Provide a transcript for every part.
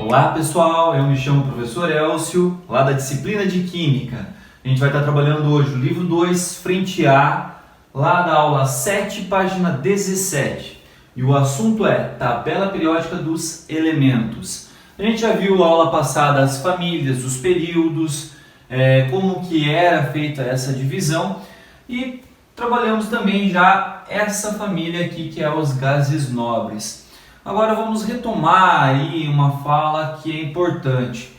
Olá pessoal, eu me chamo professor Elcio, lá da disciplina de Química. A gente vai estar trabalhando hoje o livro 2, frente A, lá da aula 7, página 17. E o assunto é tabela periódica dos elementos. A gente já viu a aula passada as famílias, os períodos, como que era feita essa divisão e trabalhamos também já essa família aqui que é os gases nobres. Agora vamos retomar aí uma fala que é importante.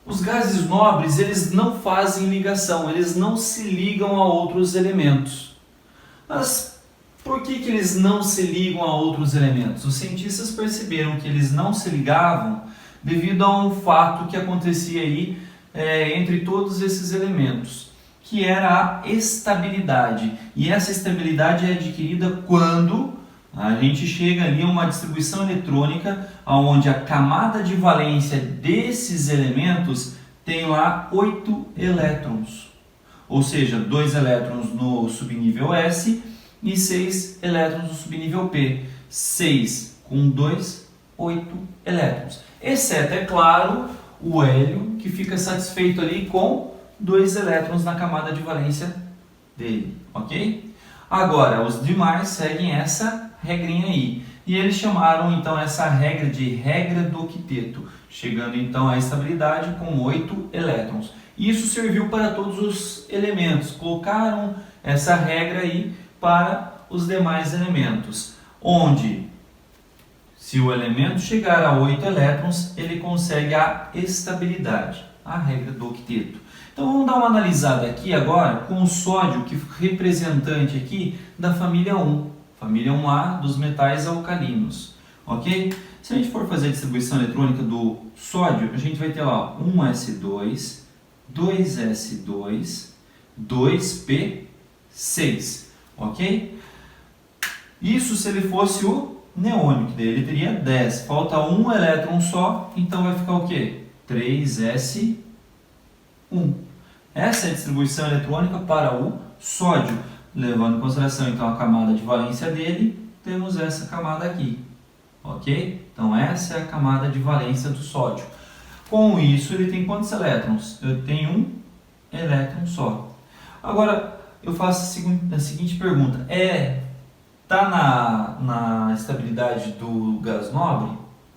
Os gases nobres, eles não fazem ligação, eles não se ligam a outros elementos. Mas por que eles não se ligam a outros elementos? Os cientistas perceberam que eles não se ligavam devido a um fato que acontecia aí entre todos esses elementos, que era a estabilidade. E essa estabilidade é adquirida quando a gente chega ali a uma distribuição eletrônica onde a camada de valência desses elementos tem lá 8 elétrons. Ou seja, 2 elétrons no subnível S e 6 elétrons no subnível P. 6 com 2, 8 elétrons. Exceto, é claro, o hélio, que fica satisfeito ali com 2 elétrons na camada de valência dele, ok? Agora, os demais seguem essa regrinha aí. E eles chamaram então essa regra de regra do octeto, chegando então à estabilidade com 8 elétrons. Isso serviu para todos os elementos, colocaram essa regra aí para os demais elementos, onde se o elemento chegar a 8 elétrons, ele consegue a estabilidade, a regra do octeto. Então vamos dar uma analisada aqui agora com o sódio, que é representante aqui da família 1. Família 1A dos metais alcalinos, ok? Se a gente for fazer a distribuição eletrônica do sódio, a gente vai ter lá 1s2, 2s2, 2p6, ok? Isso se ele fosse o neônio, que daí ele teria 10. Falta um elétron só, então vai ficar o quê? 3s1. Essa é a distribuição eletrônica para o sódio. Levando em consideração então a camada de valência dele, temos essa camada aqui, ok? Então essa é a camada de valência do sódio. Com isso ele tem quantos elétrons? Eu tenho um elétron só. Agora eu faço a seguinte pergunta: está na estabilidade do gás nobre?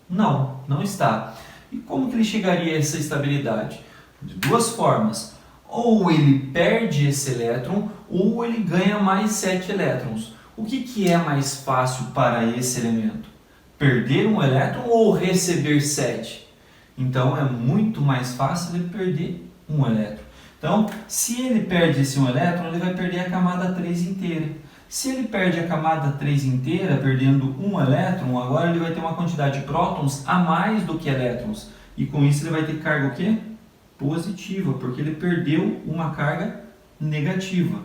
Não, não está. E como que ele chegaria a essa estabilidade? De duas formas. Ou ele perde esse elétron, ou ele ganha mais 7 elétrons. O que é mais fácil para esse elemento? Perder um elétron ou receber 7? Então é muito mais fácil ele perder um elétron. Então, se ele perde esse um elétron, ele vai perder a camada 3 inteira. Se ele perde a camada 3 inteira, perdendo um elétron, agora ele vai ter uma quantidade de prótons a mais do que elétrons. E com isso ele vai ter carga o quê? Positiva, porque ele perdeu uma carga negativa.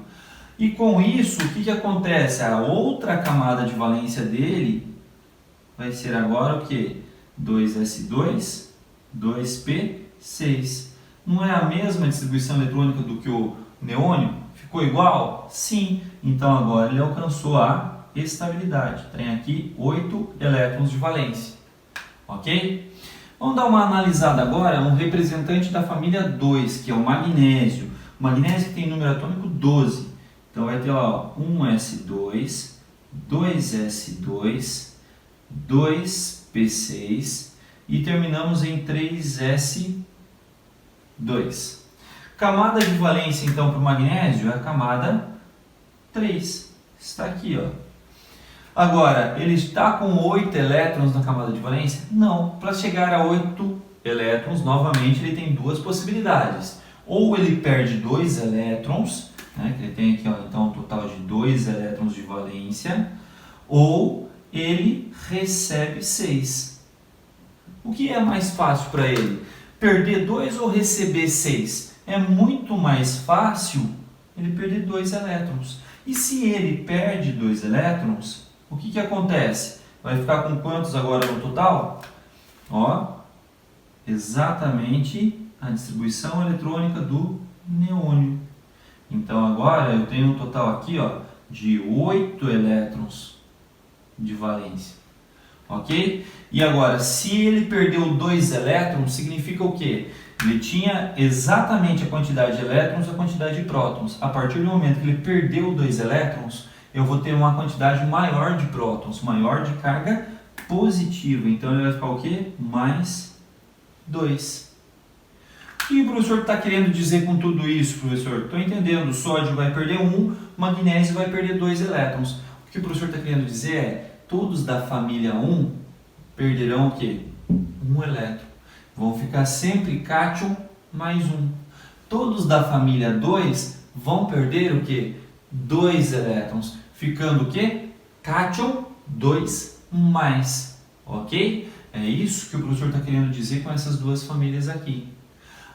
E com isso, o que acontece? A outra camada de valência dele vai ser agora o que? 2s2, 2p6. Não é a mesma distribuição eletrônica do que o neônio? Ficou igual? Sim. Então agora ele alcançou a estabilidade. Tem aqui 8 elétrons de valência. Ok? Vamos dar uma analisada agora um representante da família 2, que é o magnésio. O magnésio que tem número atômico 12. Então vai ter lá 1s2, 2s2, 2p6 e terminamos em 3s2. Camada de valência então para o magnésio é a camada 3. Está aqui, ó. Agora, ele está com 8 elétrons na camada de valência? Não. Para chegar a 8 elétrons, novamente, ele tem duas possibilidades. Ou ele perde 2 elétrons, né, que ele tem aqui então um total de 2 elétrons de valência, ou ele recebe 6. O que é mais fácil para ele? Perder 2 ou receber 6? É muito mais fácil ele perder 2 elétrons. E se ele perde 2 elétrons, o que acontece? Vai ficar com quantos agora no total? Ó, exatamente a distribuição eletrônica do neônio. Então agora eu tenho um total aqui, ó, de 8 elétrons de valência. ok? E agora, se ele perdeu 2 elétrons, significa o quê? Ele tinha exatamente a quantidade de elétrons e a quantidade de prótons. A partir do momento que ele perdeu 2 elétrons, eu vou ter uma quantidade maior de prótons, maior de carga positiva. Então ele vai ficar o quê? Mais 2. O que o professor está querendo dizer com tudo isso, professor? Estou entendendo, o sódio vai perder 1, o magnésio vai perder 2 elétrons. O que o professor está querendo dizer é, todos da família 1 perderão o quê? 1 elétron. Vão ficar sempre cátion mais 1. Todos da família 2 vão perder o quê? 2 elétrons. Ficando o quê? Cátion 2 mais. Ok? É isso que o professor está querendo dizer com essas duas famílias aqui.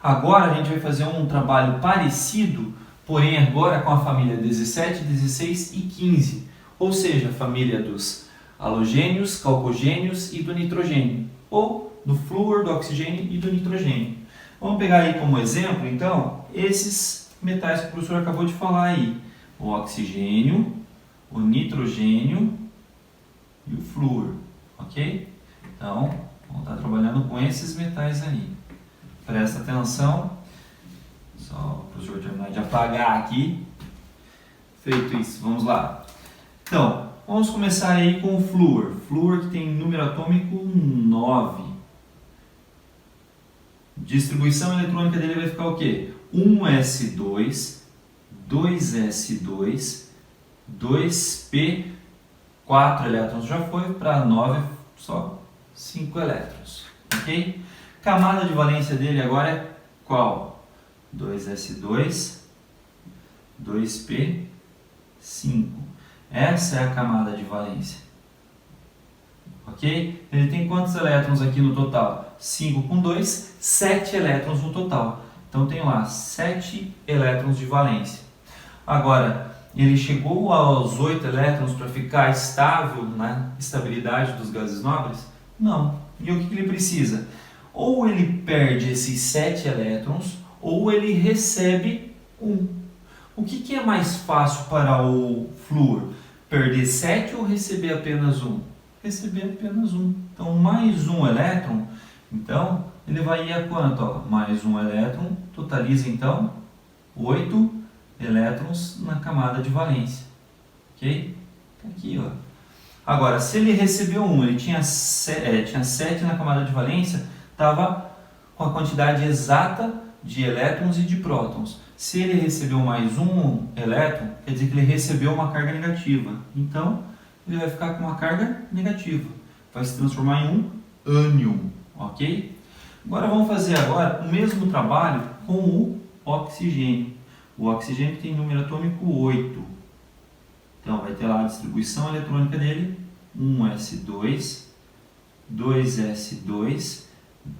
Agora a gente vai fazer um trabalho parecido, porém agora com a família 17, 16 e 15. Ou seja, a família dos halogênios, calcogênios e do nitrogênio. Ou do flúor, do oxigênio e do nitrogênio. Vamos pegar aí como exemplo, então, esses metais que o professor acabou de falar aí. O oxigênio, o nitrogênio e o flúor. Ok? Então, vamos estar trabalhando com esses metais aí. Presta atenção. Só o professor terminar de apagar aqui. Feito isso, vamos lá. Então, vamos começar aí com o flúor. Flúor que tem número atômico 9. Distribuição eletrônica dele vai ficar o quê? 1s2, 2s2, 2p, 4 elétrons já foi, para 9 só 5 elétrons, ok? Camada de valência dele agora é qual? 2s2, 2p, 5. Essa é a camada de valência. Ok? Ele tem quantos elétrons aqui no total? 5 com 2, 7 elétrons no total. Então tem lá 7 elétrons de valência. Agora, ele chegou aos 8 elétrons para ficar estável na estabilidade dos gases nobres? Não. E o que ele precisa? Ou ele perde esses 7 elétrons, ou ele recebe 1. O que é mais fácil para o flúor? Perder 7 ou receber apenas 1? Receber apenas 1. Então, mais 1 elétron, então, ele vai ir a quanto? Ó? Mais 1 elétron, totaliza, então, 8 elétrons na camada de valência. Ok? Tá aqui, ó. Agora, se ele recebeu 1, ele tinha 7 na camada de valência, estava com a quantidade exata de elétrons e de prótons. Se ele recebeu mais 1 elétron, quer dizer que ele recebeu uma carga negativa. Então, ele vai ficar com uma carga negativa. Vai se transformar em um ânion, ok? Agora vamos fazer o mesmo trabalho com o oxigênio. O oxigênio tem número atômico 8. Então vai ter lá a distribuição eletrônica dele, 1s2, 2s2,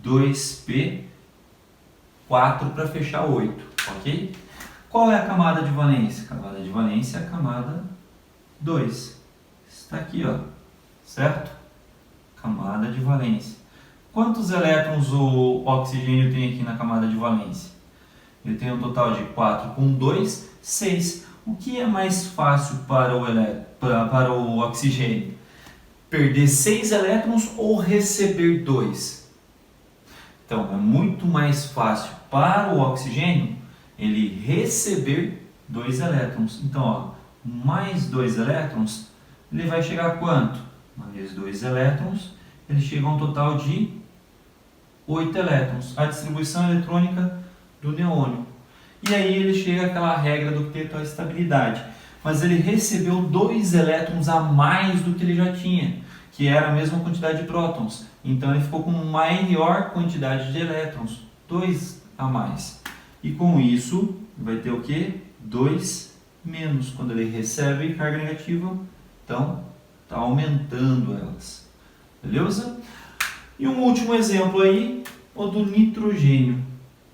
2p, 4 para fechar 8, ok? Qual é a camada de valência? A camada de valência é a camada 2. Está aqui, ó, certo? Camada de valência. Quantos elétrons o oxigênio tem aqui na camada de valência? Ele tem um total de 4 com 2, 6. O que é mais fácil para o oxigênio? Perder 6 elétrons ou receber 2? Então, é muito mais fácil para o oxigênio ele receber 2 elétrons. Então, ó, mais 2 elétrons, ele vai chegar a quanto? Mais 2 elétrons, ele chega a um total de 8 elétrons. A distribuição eletrônica do neônio. E aí ele chega àquela regra do octeto, a estabilidade. Mas ele recebeu 2 elétrons a mais do que ele já tinha, que era a mesma quantidade de prótons. Então ele ficou com maior quantidade de elétrons, 2 a mais. E com isso, vai ter o que? 2 menos. Quando ele recebe carga negativa, então está aumentando elas. Beleza? E um último exemplo aí, o do nitrogênio.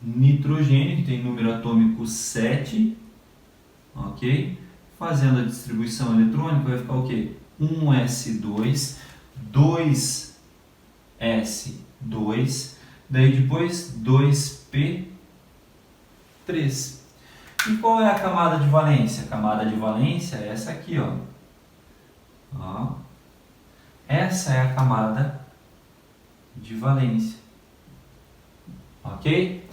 Nitrogênio, que tem número atômico 7, ok? Fazendo a distribuição eletrônica, vai ficar o quê? 1s2, 2s2, daí depois 2p3. E qual é a camada de valência? A camada de valência é essa aqui, ó. Essa é a camada de valência. Ok?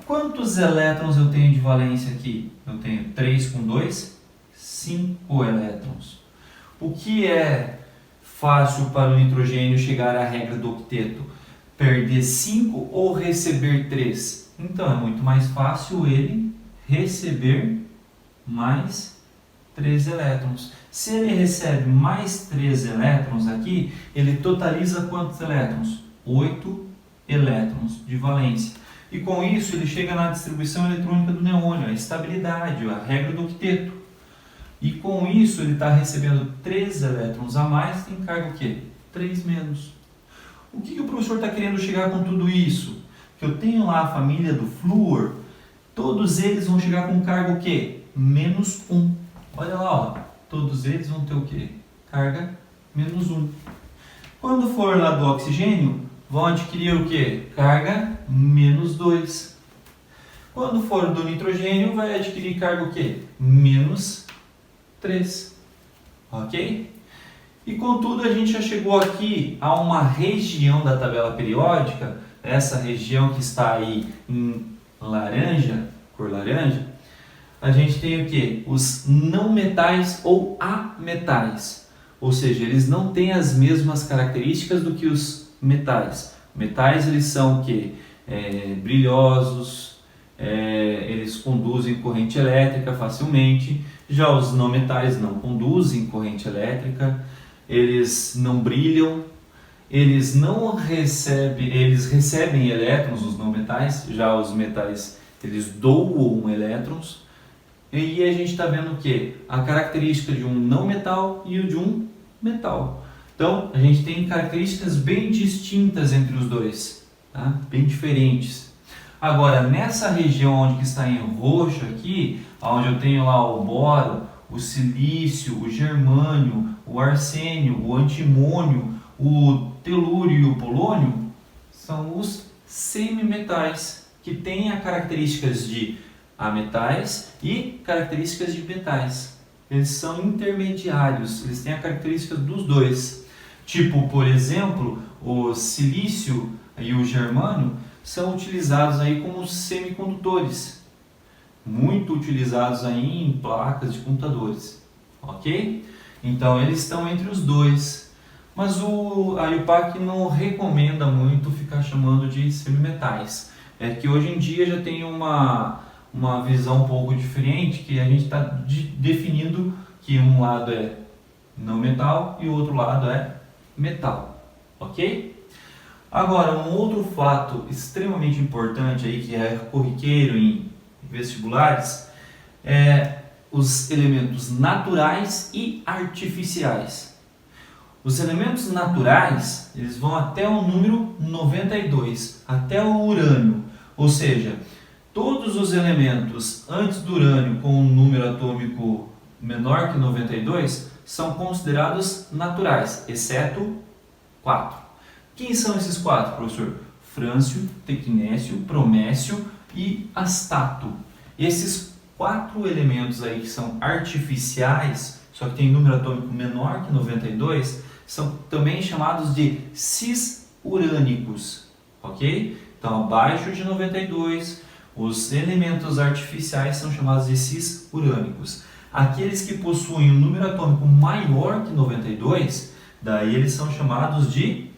Quantos elétrons eu tenho de valência aqui? Eu tenho 3 com 2, 5 elétrons. O que é fácil para o nitrogênio chegar à regra do octeto? Perder 5 ou receber 3? Então é muito mais fácil ele receber mais 3 elétrons. Se ele recebe mais 3 elétrons aqui, ele totaliza quantos elétrons? 8 elétrons de valência. E com isso ele chega na distribuição eletrônica do neônio, a estabilidade, a regra do octeto. E com isso ele está recebendo 3 elétrons a mais, tem carga o quê? 3 menos. O que o professor está querendo chegar com tudo isso? Que eu tenho lá a família do flúor, todos eles vão chegar com carga o quê? Menos 1. Olha lá, ó, todos eles vão ter o quê? Carga menos 1. Quando for lá do oxigênio, vão adquirir o quê? Carga menos 2. Quando for do nitrogênio, vai adquirir carga o quê? Menos 3. Ok? E contudo, a gente já chegou aqui a uma região da tabela periódica, essa região que está aí em laranja, cor laranja, a gente tem o quê? Os não metais ou ametais. Ou seja, eles não têm as mesmas características do que os metais. Metais, eles são o quê? Brilhosos, eles conduzem corrente elétrica facilmente. Já os não metais não conduzem corrente elétrica, eles não brilham, eles recebem elétrons, os não metais. Já os metais, eles doam elétrons. E a gente está vendo o que? A característica de um não metal e o de um metal. Então, a gente tem características bem distintas entre os dois, tá? Bem diferentes. Agora, nessa região onde que está em roxo aqui, onde eu tenho lá o boro, o silício, o germânio, o arsênio, o antimônio, o telúrio e o polônio, são os semimetais, que têm as características de ametais e características de metais. Eles são intermediários, eles têm a característica dos dois. Tipo, por exemplo, o silício e o germânio são utilizados aí como semicondutores, muito utilizados aí em placas de computadores, ok? Então eles estão entre os dois, mas a IUPAC não recomenda muito ficar chamando de semimetais. É que hoje em dia já tem uma visão um pouco diferente, que a gente está definindo que um lado é não metal e o outro lado é metal, ok? Agora, um outro fato extremamente importante aí, que é corriqueiro em vestibulares, é os elementos naturais e artificiais. Os elementos naturais, eles vão até o número 92, até o urânio, ou seja, todos os elementos antes do urânio com um número atômico menor que 92 são considerados naturais, exceto 4. Quem são esses 4, professor? Frâncio, tecnécio, bromécio e astato. Esses 4 elementos aí que são artificiais, só que tem número atômico menor que 92, são também chamados de cis-urânicos, ok? Então, abaixo de 92, os elementos artificiais são chamados de cis-urânicos. Aqueles que possuem um número atômico maior que 92, daí eles são chamados de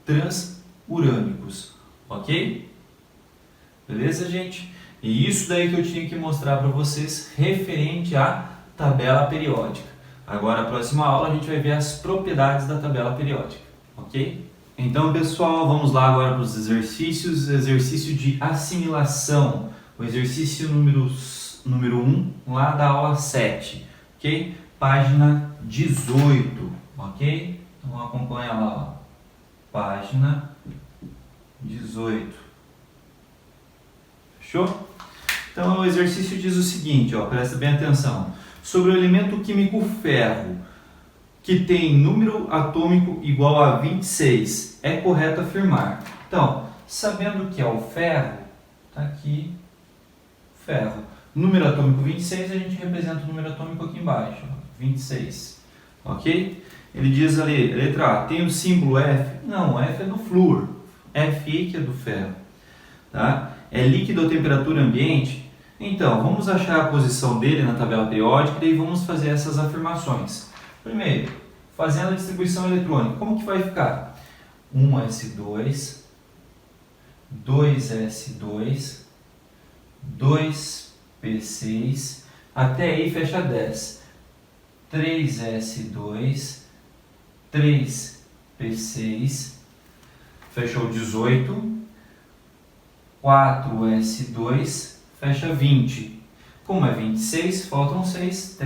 transurânicos, ok? Beleza, gente? E isso daí que eu tinha que mostrar para vocês referente à tabela periódica. Agora, na próxima aula, a gente vai ver as propriedades da tabela periódica, ok? Então, pessoal, vamos lá agora para os exercícios. Exercício de assimilação, o exercício número 1, lá da aula 7, ok? Página 18, ok? Então, acompanha lá, ó. Página 18. Fechou? Então, o exercício diz o seguinte, ó, presta bem atenção. Sobre o elemento químico ferro, que tem número atômico igual a 26, é correto afirmar. Então, sabendo que é o ferro, tá aqui, ferro. Número atômico 26, a gente representa o número atômico aqui embaixo, ó, 26. Ok? Ele diz ali, letra A, tem o símbolo F? Não, F é do flúor, Fe que é do ferro. Tá? É líquido a temperatura ambiente? Então, vamos achar a posição dele na tabela periódica e daí vamos fazer essas afirmações. Primeiro, fazendo a distribuição eletrônica, como que vai ficar? 1s2, 2s2, 2p6, até aí fecha 10. 3s2, 3p6, fechou 18, 4s2, fecha 20. Como é 26, faltam 6,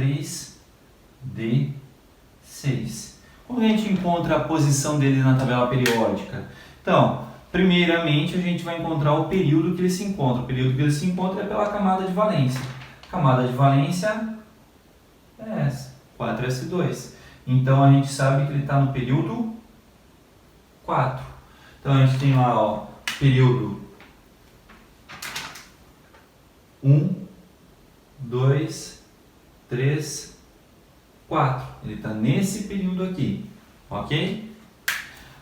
3d6. Como a gente encontra a posição dele na tabela periódica? Então, primeiramente a gente vai encontrar o período que ele se encontra. O período que ele se encontra é pela camada de valência. A camada de valência é essa, 4s2. Então a gente sabe que ele está no período 4. Então a gente tem lá, ó, período 1, 2, 3, 4. Ele está nesse período aqui, ok?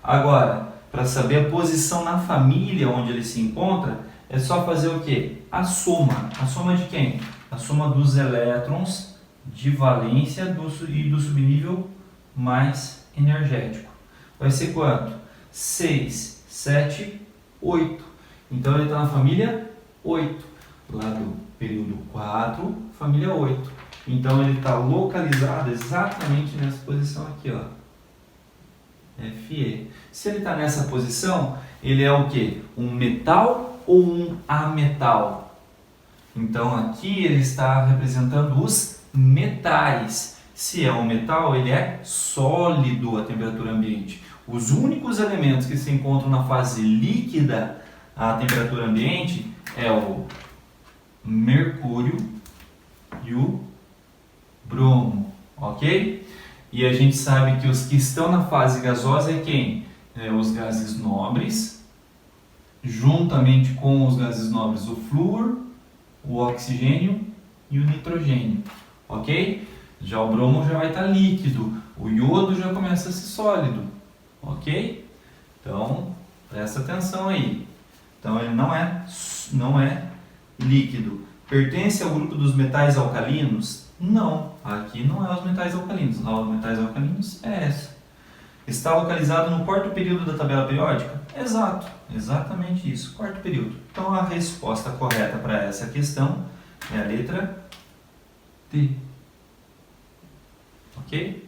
Agora, para saber a posição na família onde ele se encontra, é só fazer o quê? A soma. A soma de quem? A soma dos elétrons de valência e do subnível mais energético. Vai ser quanto? 6, 7, 8. Então ele está na família 8. Lá do período 4, família 8. Então ele está localizado exatamente nessa posição aqui, ó. Fe. Se ele está nessa posição, ele é o quê? Um metal ou um ametal? Então aqui ele está representando os metais. Se é um metal, ele é sólido a temperatura ambiente. Os únicos elementos que se encontram na fase líquida a temperatura ambiente é o mercúrio e o bromo, ok? E a gente sabe que os que estão na fase gasosa é quem? Os gases nobres, juntamente com os gases nobres o flúor, o oxigênio e o nitrogênio, ok? Já o bromo já vai estar líquido, o iodo já começa a ser sólido, ok? Então, presta atenção aí. Então ele não é líquido. Pertence ao grupo dos metais alcalinos? Não, aqui não é os metais alcalinos. Lá os metais alcalinos é essa. Está localizado no quarto período da tabela periódica? Exato, exatamente isso, quarto período. Então a resposta correta para essa questão é a letra D. Ok?